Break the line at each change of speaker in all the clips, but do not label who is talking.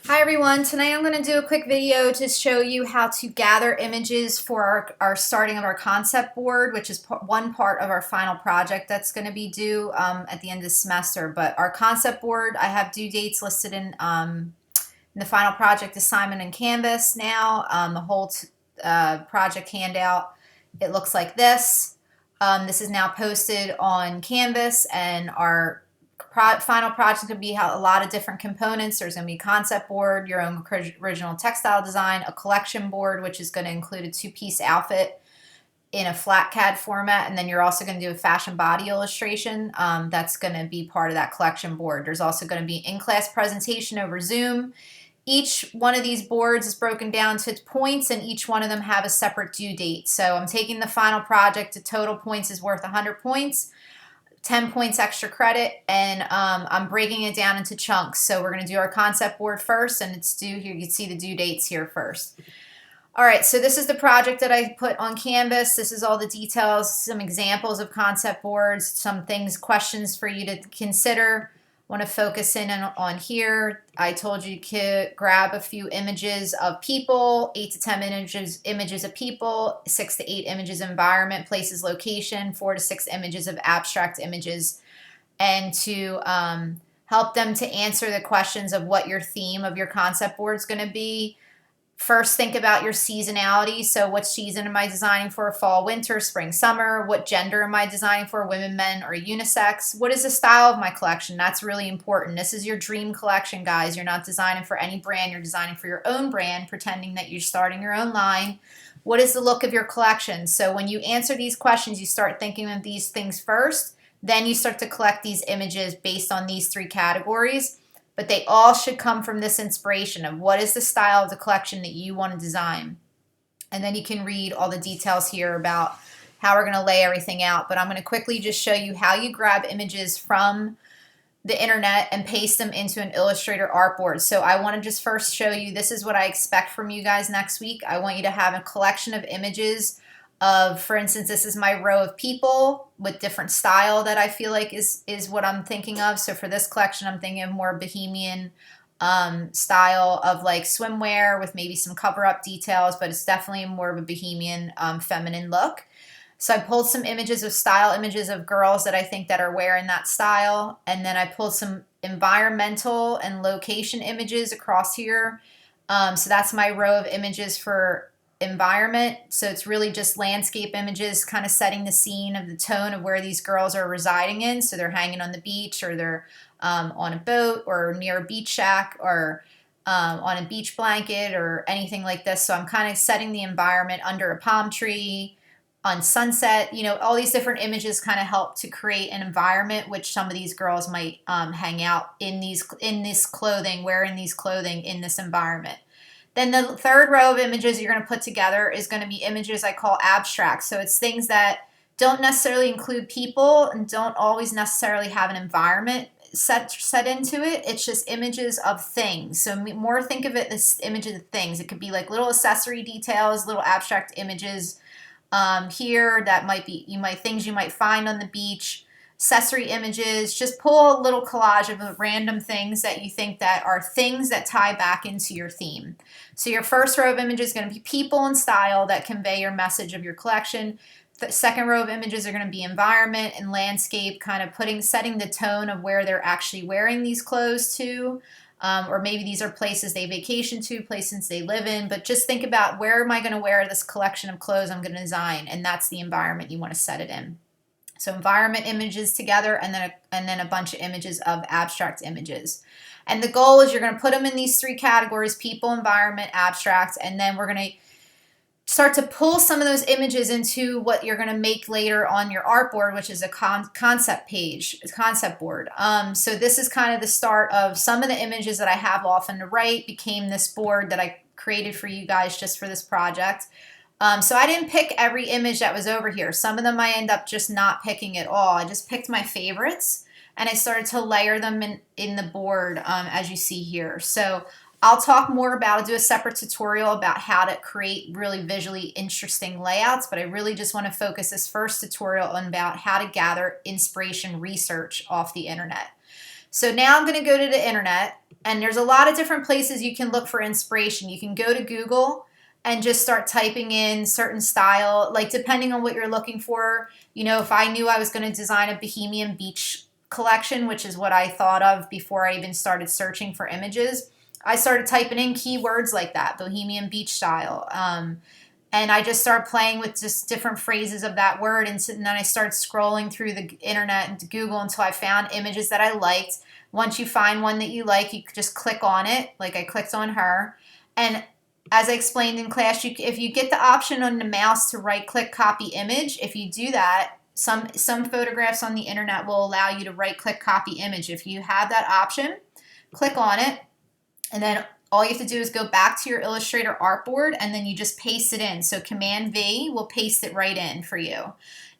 Hi everyone, tonight I'm going to do a quick video to show you how to gather images for our starting of our concept board, which is one part of our final project that's going to be due at the end of the semester. But our concept board, I have due dates listed in the final project assignment in Canvas now. The whole project handout, it looks like this. This is now posted on Canvas, and our final project could be a lot of different components. There's going to be a concept board, your own original textile design, a collection board, which is going to include a two-piece outfit in a flat CAD format, and then you're also going to do a fashion body illustration. That's going to be part of that collection board. There's also going to be in-class presentation over Zoom. Each one of these boards is broken down to points, and each one of them have a separate due date. So I'm taking the final project. The total points is worth 100 points. 10 points extra credit, and I'm breaking it down into chunks. So we're going to do our concept board first, and it's due here. You can see the due dates here first. All right, so this is the project that I put on Canvas. This is all the details, some examples of concept boards, some things, questions for you to consider. Want to focus in on here. I told you to grab a few images of people, 8 to 10 images of people, 6 to 8 images of environment, places, location, 4 to 6 images of abstract images, and to help them to answer the questions of what your theme of your concept board is going to be. First, think about your seasonality. So what season am I designing for? Fall, winter, spring, summer? What gender am I designing for? Women, men, or unisex? What is the style of my collection? That's really important. This is your dream collection, guys. You're not designing for any brand. You're designing for your own brand, pretending that you're starting your own line. What is the look of your collection? So when you answer these questions, you start thinking of these things first. Then you start to collect these images based on these 3 categories. But they all should come from this inspiration of what is the style of the collection that you want to design. And then you can read all the details here about how we're going to lay everything out. But I'm going to quickly just show you how you grab images from the internet and paste them into an Illustrator artboard. So I want to just first show you, this is what I expect from you guys next week. I want you to have a collection of images of, for instance, this is my row of people with different style that I feel like is what I'm thinking of. So for this collection, I'm thinking of more bohemian style of like swimwear with maybe some cover-up details, but it's definitely more of a bohemian feminine look. So I pulled some images of style images of girls that I think that are wearing that style, and then I pulled some environmental and location images across here. So that's my row of images for environment. So it's really just landscape images, kind of setting the scene of the tone of where these girls are residing in. So they're hanging on the beach, or they're on a boat, or near a beach shack, or on a beach blanket, or anything like this. So I'm kind of setting the environment under a palm tree, on sunset. You know, all these different images kind of help to create an environment which some of these girls might hang out in this clothing, wearing these clothing in this environment. Then the third row of images you're going to put together is going to be images I call abstract. So it's things that don't necessarily include people and don't always necessarily have an environment set into it. It's just images of things. So more think of it as images of things. It could be like little accessory details, little abstract images here that might be things you might find on the beach. Accessory images, just pull a little collage of random things that you think that are things that tie back into your theme. So your first row of images is going to be people and style that convey your message of your collection. The second row of images are going to be environment and landscape, kind of setting the tone of where they're actually wearing these clothes to. Or maybe these are places they vacation to, places they live in, but just think about, where am I going to wear this collection of clothes I'm going to design? And that's the environment you want to set it in. So environment images together, and then a bunch of images of abstract images. And the goal is you're going to put them in these 3 categories: people, environment, abstract, and then we're going to start to pull some of those images into what you're going to make later on your artboard, which is a concept page, a concept board. So this is kind of the start of some of the images that I have off on the right became this board that I created for you guys just for this project. So I didn't pick every image that was over here. Some of them I end up just not picking at all. I just picked my favorites, and I started to layer them in the board as you see here. So I'll talk more about it, do a separate tutorial about how to create really visually interesting layouts, but I really just want to focus this first tutorial on about how to gather inspiration research off the internet. So now I'm going to go to the internet, And there's a lot of different places you can look for inspiration. You can go to Google and just start typing in certain style, like depending on what you're looking for. You know, if I knew I was going to design a Bohemian beach collection, which is what I thought of before I even started searching for images, I started typing in keywords like that, Bohemian beach style. And I just started playing with just different phrases of that word. And then I started scrolling through the internet and Google until I found images that I liked. Once you find one that you like, you just click on it, like I clicked on her. And as I explained in class, if you get the option on the mouse to right-click copy image, if you do that, some photographs on the internet will allow you to right-click copy image. If you have that option, click on it, and then all you have to do is go back to your Illustrator artboard, and then you just paste it in. So Command V will paste it right in for you.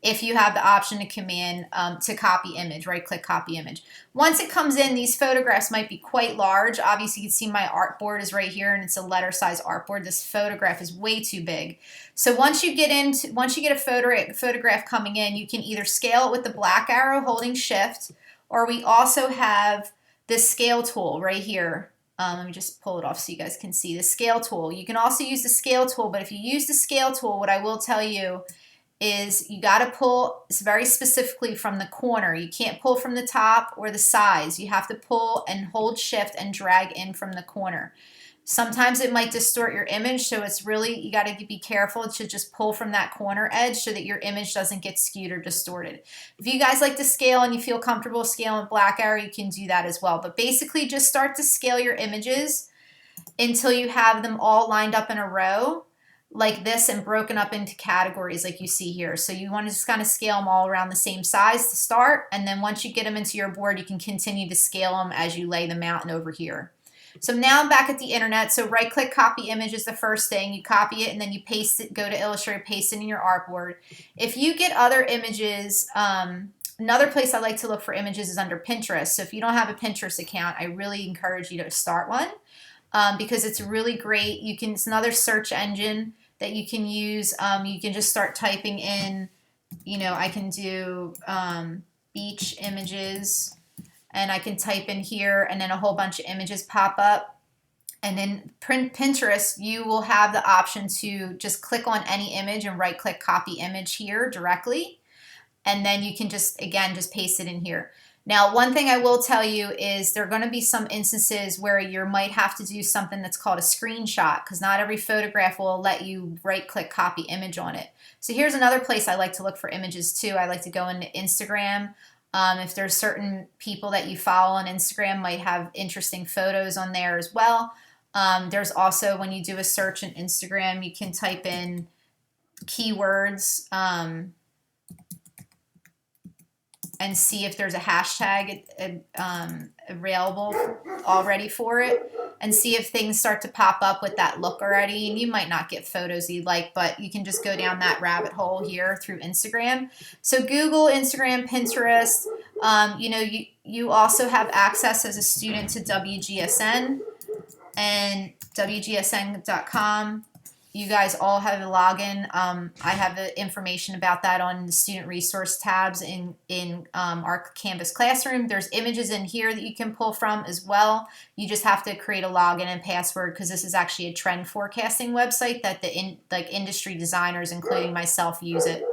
If you have the option to copy image, right-click copy image. Once it comes in, these photographs might be quite large. Obviously, you can see my artboard is right here, and it's a letter size artboard. This photograph is way too big. So once you get a photograph coming in, you can either scale it with the black arrow holding Shift, or we also have this scale tool right here. Let me just pull it off so you guys can see the scale tool. You can also use the scale tool, but if you use the scale tool, what I will tell you is you got to pull very specifically from the corner. You can't pull from the top or the sides. You have to pull and hold Shift and drag in from the corner. Sometimes it might distort your image, so it's really, you got to be careful to just pull from that corner edge so that your image doesn't get skewed or distorted. If you guys like to scale and you feel comfortable scaling with black arrow, you can do that as well. But basically just start to scale your images until you have them all lined up in a row like this and broken up into categories like you see here. So you want to just kind of scale them all around the same size to start, and then once you get them into your board, you can continue to scale them as you lay them out and over here. So now I'm back at the internet. So right click copy image is the first thing. You copy it and then you paste it, go to Illustrator, paste it in your artboard. If you get other images, another place I like to look for images is under Pinterest. So if you don't have a Pinterest account, I really encourage you to start one because it's really great. It's another search engine that you can use. You can just start typing in, I can do beach images, and I can type in here, and then a whole bunch of images pop up. And in Pinterest, you will have the option to just click on any image and right-click copy image here directly. And then you can just paste it in here. Now, one thing I will tell you is there are going to be some instances where you might have to do something that's called a screenshot, because not every photograph will let you right-click copy image on it. So here's another place I like to look for images too. I like to go into Instagram. If there's certain people that you follow on Instagram might have interesting photos on there as well. There's also, when you do a search in Instagram, you can type in keywords and see if there's a hashtag available already for it, and see if things start to pop up with that look already. And you might not get photos you like, but you can just go down that rabbit hole here through Instagram. So Google, Instagram, Pinterest. You also have access as a student to WGSN and WGSN.com. You guys all have a login. I have the information about that on the student resource tabs in our Canvas classroom. There's images in here that you can pull from as well. You just have to create a login and password, because this is actually a trend forecasting website that industry designers, including myself, use it.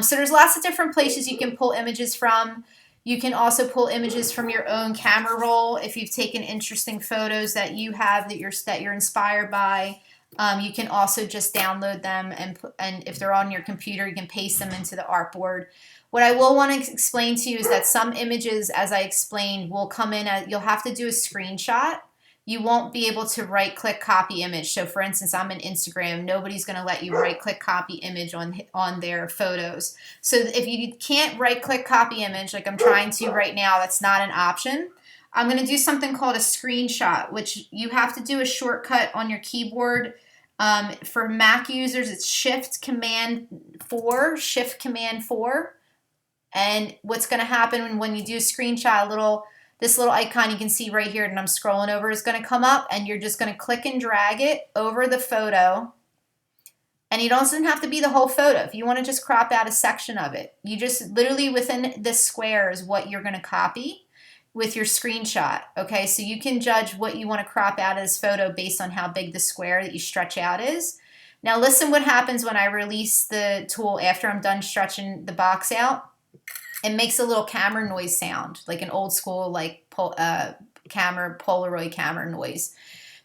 So there's lots of different places you can pull images from. You can also pull images from your own camera roll if you've taken interesting photos that you have that you're inspired by. You can also just download them, and if they're on your computer, you can paste them into the artboard. What I will want to explain to you is that some images, as I explained, will come in as, you'll have to do a screenshot. You won't be able to right-click copy image. So for instance, I'm on Instagram. Nobody's going to let you right-click copy image on their photos. So if you can't right-click copy image, like I'm trying to right now, that's not an option. I'm going to do something called a screenshot, which you have to do a shortcut on your keyboard. For Mac users, it's Shift Command 4. And what's going to happen when you do a screenshot, this little icon you can see right here, and I'm scrolling over, is going to come up, and you're just going to click and drag it over the photo. And it doesn't have to be the whole photo. If you want to just crop out a section of it, you just literally within this square is what you're going to copy. with your screenshot. Okay, so you can judge what you want to crop out of this photo based on how big the square that you stretch out is. Now listen what happens when I release the tool after I'm done stretching the box out. It makes a little camera noise sound, like an old school like Polaroid camera noise.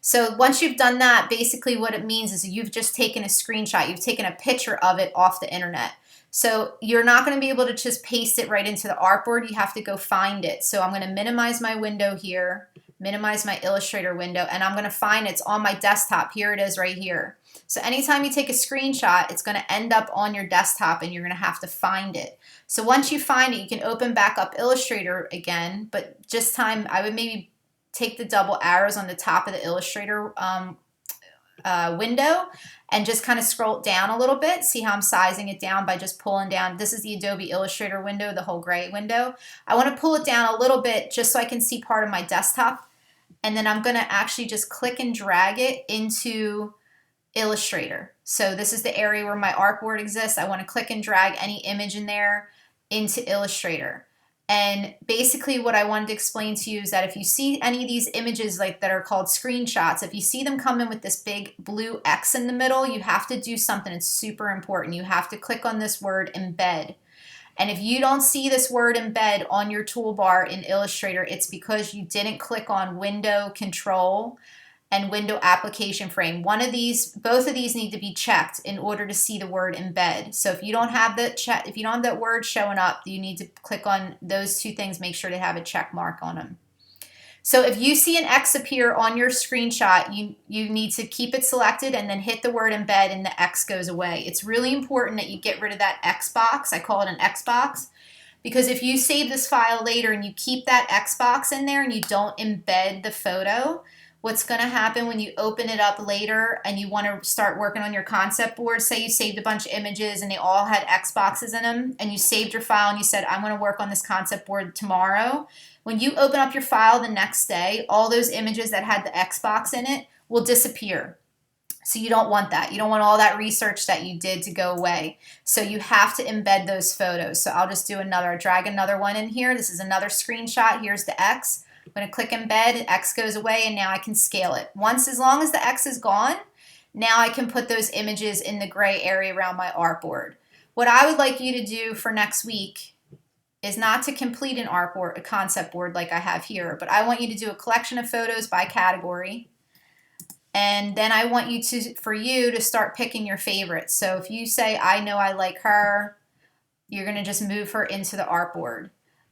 So once you've done that, basically what it means is you've just taken a screenshot. You've taken a picture of it off the internet. So you're not going to be able to just paste it right into the artboard. You have to go find it. So I'm going to minimize my window here, minimize my Illustrator window, and I'm going to find it's on my desktop. Here it is right here. So anytime you take a screenshot, it's going to end up on your desktop and you're going to have to find it. So once you find it, you can open back up Illustrator again, but this time I would maybe take the double arrows on the top of the Illustrator window and just kind of scroll it down a little bit. See how I'm sizing it down by just pulling down. This is the Adobe Illustrator window, the whole gray window. I want to pull it down a little bit just so I can see part of my desktop. And then I'm going to actually just click and drag it into Illustrator. So this is the area where my artboard exists. I want to click and drag any image in there into Illustrator. And basically what I wanted to explain to you is that if you see any of these images like that are called screenshots, if you see them come in with this big blue X in the middle, you have to do something. It's super important. You have to click on this word embed. And if you don't see this word embed on your toolbar in Illustrator, it's because you didn't click on window control and window application frame. Both of these need to be checked in order to see the word embed. So if you don't have that word showing up, you need to click on those two things, make sure they have a check mark on them. So if you see an X appear on your screenshot, you need to keep it selected and then hit the word embed and the X goes away. It's really important that you get rid of that X box. I call it an X box. Because if you save this file later and you keep that X box in there and you don't embed the photo, what's going to happen when you open it up later and you want to start working on your concept board, say you saved a bunch of images and they all had X boxes in them, and you saved your file and you said, I'm going to work on this concept board tomorrow. When you open up your file the next day, all those images that had the X box in it will disappear. So you don't want that. You don't want all that research that you did to go away. So you have to embed those photos. So I'll just do drag another one in here. This is another screenshot. Here's the X. I'm going to click embed, X goes away, and now I can scale it. As long as the X is gone, now I can put those images in the gray area around my artboard. What I would like you to do for next week is not to complete an artboard, a concept board like I have here, but I want you to do a collection of photos by category. And then I want for you to start picking your favorites. So if you say, I know I like her, you're going to just move her into the artboard.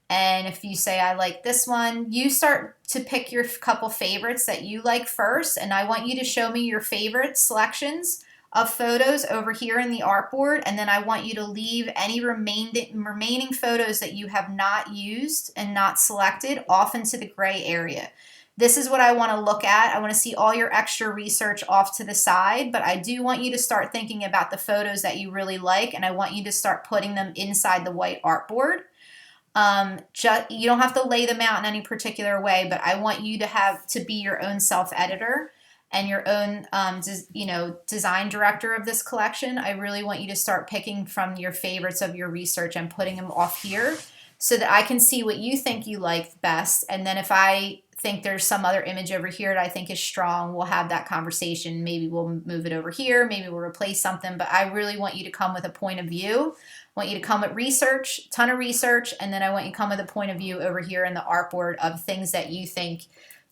And if you say, I like this one, you start to pick your couple favorites that you like first. And I want you to show me your favorite selections of photos over here in the artboard. And then I want you to leave any remaining photos that you have not used and not selected off into the gray area. This is what I want to look at. I want to see all your extra research off to the side, but I do want you to start thinking about the photos that you really like, and I want you to start putting them inside the white artboard. You don't have to lay them out in any particular way, but I want you to be your own self-editor and your own design director of this collection. I really want you to start picking from your favorites of your research and putting them off here so that I can see what you think you like best. And then if I think there's some other image over here that I think is strong, we'll have that conversation. Maybe we'll move it over here, maybe we'll replace something, but I really want you to come with a point of view. I want you to come with research, ton of research, and then I want you to come with a point of view over here in the artboard of things that you think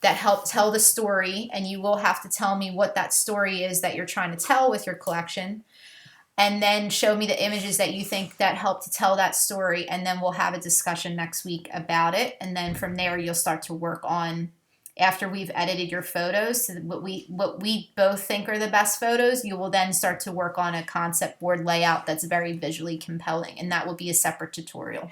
that help tell the story, and you will have to tell me what that story is that you're trying to tell with your collection. And then show me the images that you think that help to tell that story, and then we'll have a discussion next week about it. And then from there, you'll start to work on, after we've edited your photos, so what we both think are the best photos, you will then start to work on a concept board layout that's very visually compelling, and that will be a separate tutorial.